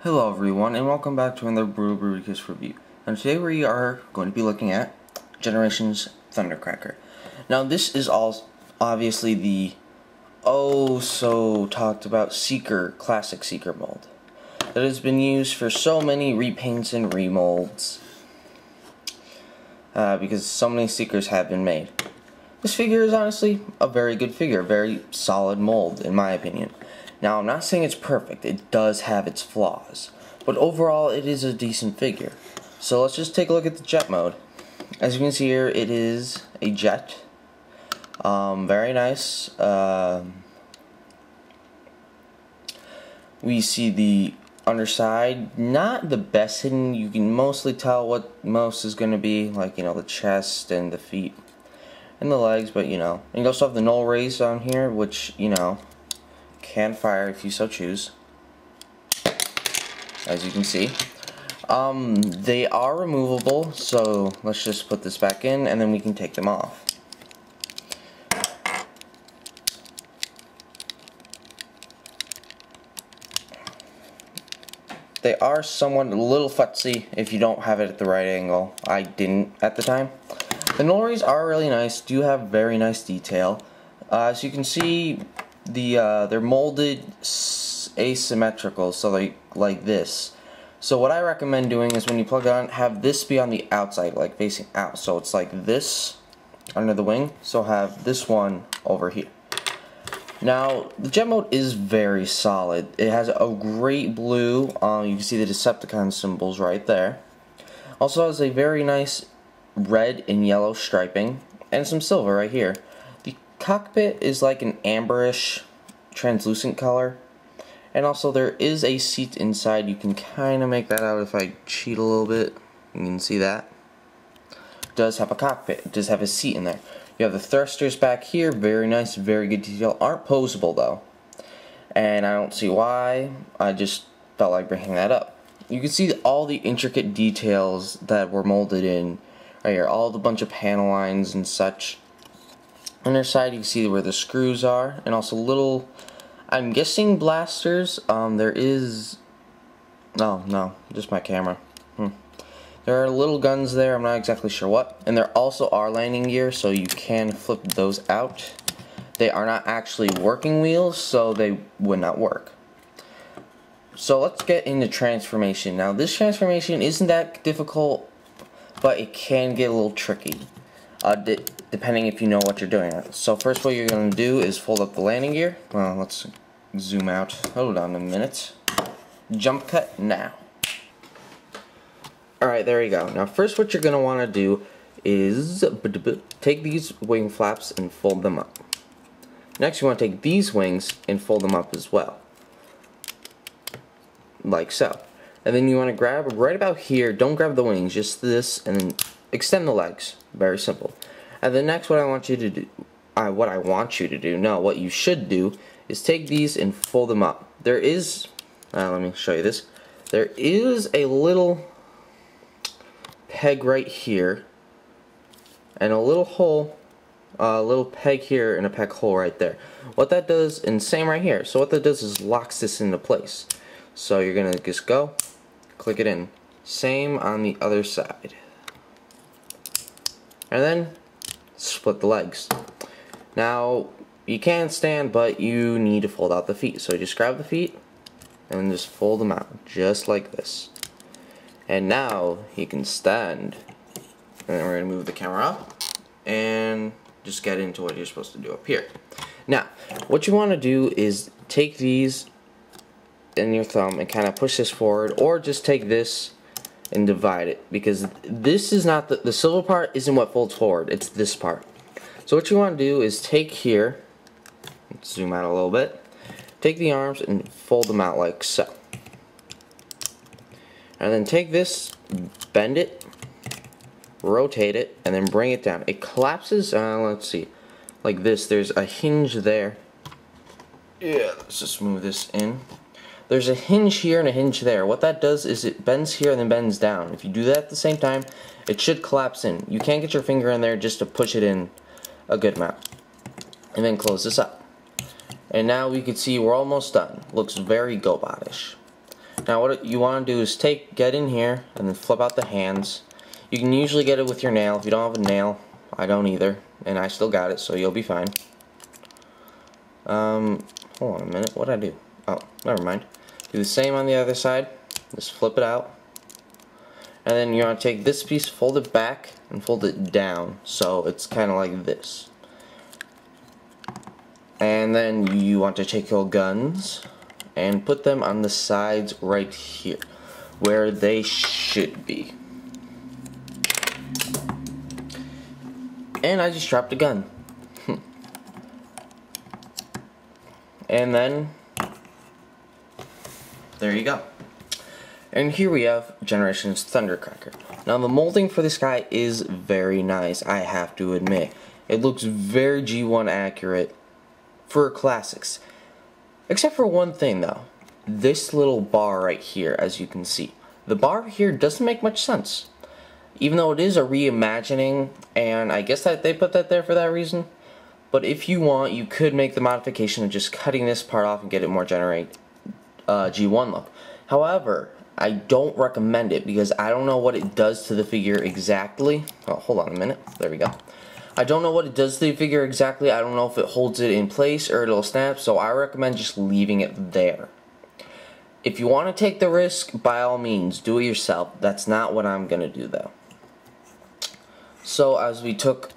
Hello everyone, and welcome back to another Bruticus review. And today we are going to be looking at Generations Thundercracker. Now this is all obviously the so talked about classic Seeker mold that has been used for so many repaints and remolds because so many Seekers have been made. This figure is honestly a very good figure, very solid mold in my opinion. Now, I'm not saying it's perfect, it does have its flaws, but overall it is a decent figure. So let's just take a look at the jet mode. As you can see here, it is a jet. Very nice. We see the underside, not the best hidden. You can mostly tell what most is going to be, like, you know, the chest and the feet and the legs, but, you know. And you also have the null rays on here, which, you know, can fire if you so choose, as you can see. They are removable, so let's just put this back in and then we can take them off. They are somewhat a little futzy if you don't have it at the right angle. I didn't at the time. The null rays are really nice, do have very nice detail. As you can see, they're molded asymmetrical, so like this. So what I recommend doing is when you plug it on, have this be on the outside, like facing out. So it's like this under the wing, so have this one over here. Now, the jet mode is very solid. It has a great blue, you can see the Decepticon symbols right there. Also has a very nice red and yellow striping, and some silver right here. Cockpit is like an amberish translucent color, and also there is a seat inside. You can kind of make that out if I cheat a little bit. You can see that it does have a cockpit. It does have a seat in there. You have the thrusters back here, very nice, very good detail. Aren't posable though, and I don't see why. I just felt like bringing that up. You can see all the intricate details that were molded in right here, all the bunch of panel lines and such. Underside, you can see where the screws are, and also little, I'm guessing blasters. There is, no, just my camera. There are little guns there, I'm not exactly sure what, and there also are landing gear, so you can flip those out. They are not actually working wheels, so they would not work. So let's get into transformation. Now this transformation isn't that difficult, but it can get a little tricky. Depending if you know what you're doing. So first what you're going to do is fold up the landing gear. Well, let's zoom out. Hold on a minute. Jump cut now. Alright, there you go. Now first what you're going to want to do is take these wing flaps and fold them up. Next you want to take these wings and fold them up as well. Like so. And then you want to grab right about here, don't grab the wings, just this, and then extend the legs. Very simple. And then next what you should do is take these and fold them up. There is, let me show you this. There is a little peg right here, and a little hole, a little peg here, and a peg hole right there. What that does, and same right here, so what that does is locks this into place. So you're going to just go, click it in. Same on the other side. And then split the legs. Now you can stand, but you need to fold out the feet. So just grab the feet and just fold them out just like this. And now you can stand. And then we're going to move the camera up and just get into what you're supposed to do up here. Now what you want to do is take these in your thumb and kind of push this forward, or just take this and divide it, because this is not the silver part isn't what folds forward, it's this part. So what you want to do is take here, let's zoom out a little bit, take the arms and fold them out like so. And then take this, bend it, rotate it, and then bring it down. It collapses, let's see, like this. There's a hinge there. Yeah, let's just move this in. There's a hinge here and a hinge there. What that does is it bends here and then bends down. If you do that at the same time, it should collapse in. You can't get your finger in there just to push it in a good amount. And then close this up. And now we can see we're almost done. Looks very GoBot-ish. Now what you want to do is get in here and then flip out the hands. You can usually get it with your nail. If you don't have a nail, I don't either, and I still got it, so you'll be fine. Hold on a minute, what did I do? Oh, never mind. Do the same on the other side. Just flip it out. And then you want to take this piece, fold it back, and fold it down, so it's kind of like this. And then you want to take your guns and put them on the sides right here, where they should be. And I just dropped a gun. And then, there you go. And here we have Generations Thundercracker. Now the molding for this guy is very nice, I have to admit. It looks very G1 accurate for classics. Except for one thing though. This little bar right here, as you can see. The bar here doesn't make much sense. Even though it is a reimagining, and I guess that they put that there for that reason. But if you want, you could make the modification of just cutting this part off and get it more G1 look. However, I don't recommend it because I don't know what it does to the figure exactly. Oh, hold on a minute. There we go. I don't know what it does to the figure exactly. I don't know if it holds it in place or it'll snap, so I recommend just leaving it there. If you want to take the risk, by all means, do it yourself. That's not what I'm going to do, though. So, as we take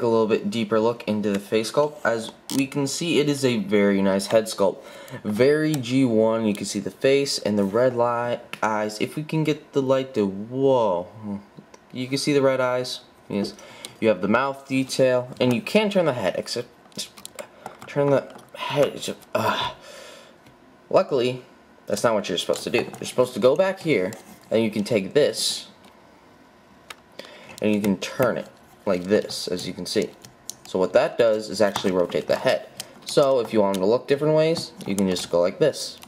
a little bit deeper look into the face sculpt, as we can see, it is a very nice head sculpt. Very G1. You can see the face and the red eyes. If we can get the light to, whoa, you can see the red eyes. Yes. You have the mouth detail, and you can turn the head, except turn the head. Luckily, that's not what you're supposed to do. You're supposed to go back here, and you can take this, and you can turn it like this, as you can see. So what that does is actually rotate the head. So if you want them to look different ways, you can just go like this.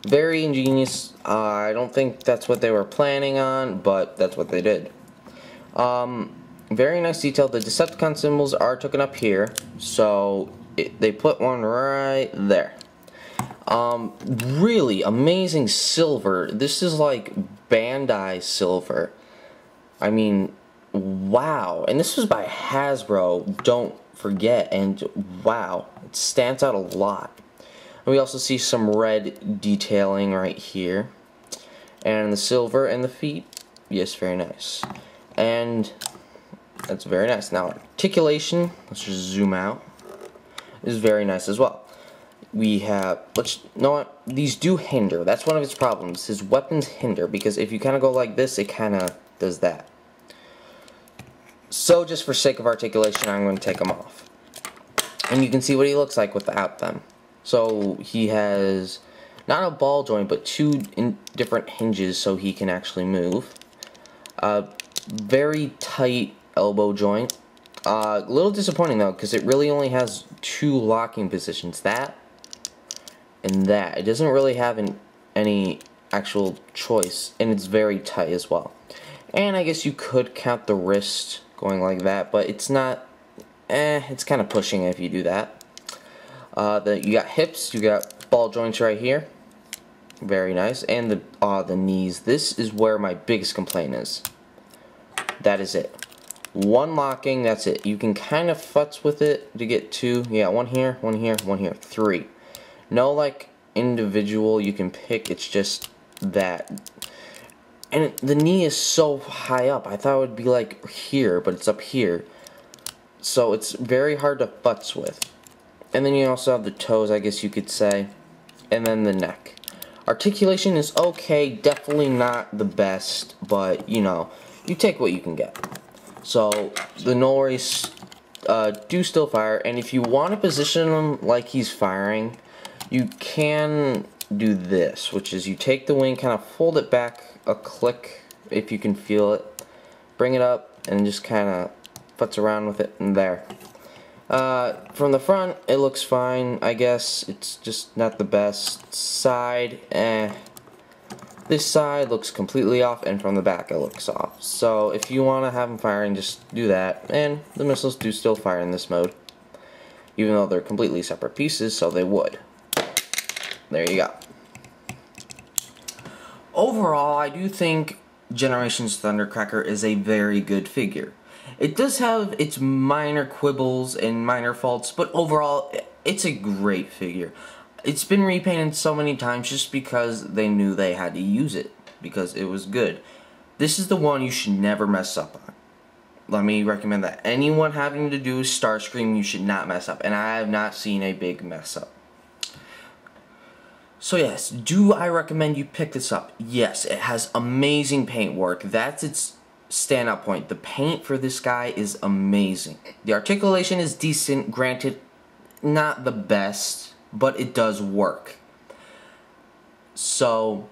Very ingenious. I don't think that's what they were planning on, but that's what they did. Very nice detail. The Decepticon symbols are taken up here, so they put one right there. Really amazing silver. This is like Bandai silver. I mean, wow. And this was by Hasbro, don't forget, and wow, it stands out a lot. And we also see some red detailing right here. And the silver and the feet, yes, very nice. And that's very nice. Now, articulation, let's just zoom out, is very nice as well. We have, you know what, these do hinder. That's one of its problems. His weapons hinder, because if you kind of go like this, it kind of does that. So, just for sake of articulation, I'm going to take them off. And you can see what he looks like without them. So, he has not a ball joint, but two different hinges so he can actually move. Very tight elbow joint. A little disappointing though, because it really only has two locking positions, that and that. It doesn't really have any actual choice, and it's very tight as well. And I guess you could count the wrist going like that, but it's not, it's kind of pushing if you do that. You got hips, you got ball joints right here, very nice, and the knees. This is where my biggest complaint is. That is it. One locking, that's it. You can kind of futz with it to get two. Yeah, one here, one here, one here. Three. No, like, individual you can pick. It's just that. And the knee is so high up. I thought it would be, like, here, but it's up here. So it's very hard to futz with. And then you also have the toes, I guess you could say. And then the neck. Articulation is okay. Definitely not the best, but, you know, you take what you can get. So, the Nolrace do still fire, and if you want to position him like he's firing, you can do this, which is you take the wing, kind of fold it back a click, if you can feel it, bring it up, and just kind of futz around with it in there. From the front, it looks fine, I guess. It's just not the best. Side, This side looks completely off, and from the back it looks off. So if you want to have them firing, just do that. And the missiles do still fire in this mode, even though they're completely separate pieces, so they would. There you go. overall, I do think Generations Thundercracker is a very good figure. It does have its minor quibbles and minor faults, but overall, it's a great figure. It's been repainted so many times just because they knew they had to use it, because it was good. This is the one you should never mess up on. Let me recommend that. Anyone having to do Starscream, you should not mess up, and I have not seen a big mess up. So yes, do I recommend you pick this up? Yes, it has amazing paint work. That's its standout point. The paint for this guy is amazing. The articulation is decent, granted, not the best, but it does work. So,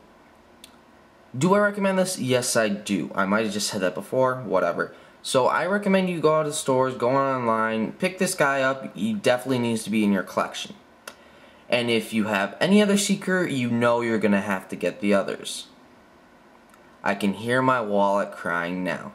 do I recommend this? Yes, I do. I might have just said that before, whatever. So I recommend you go out to stores, go online, pick this guy up. He definitely needs to be in your collection. And if you have any other Seeker, you know you're going to have to get the others. I can hear my wallet crying now.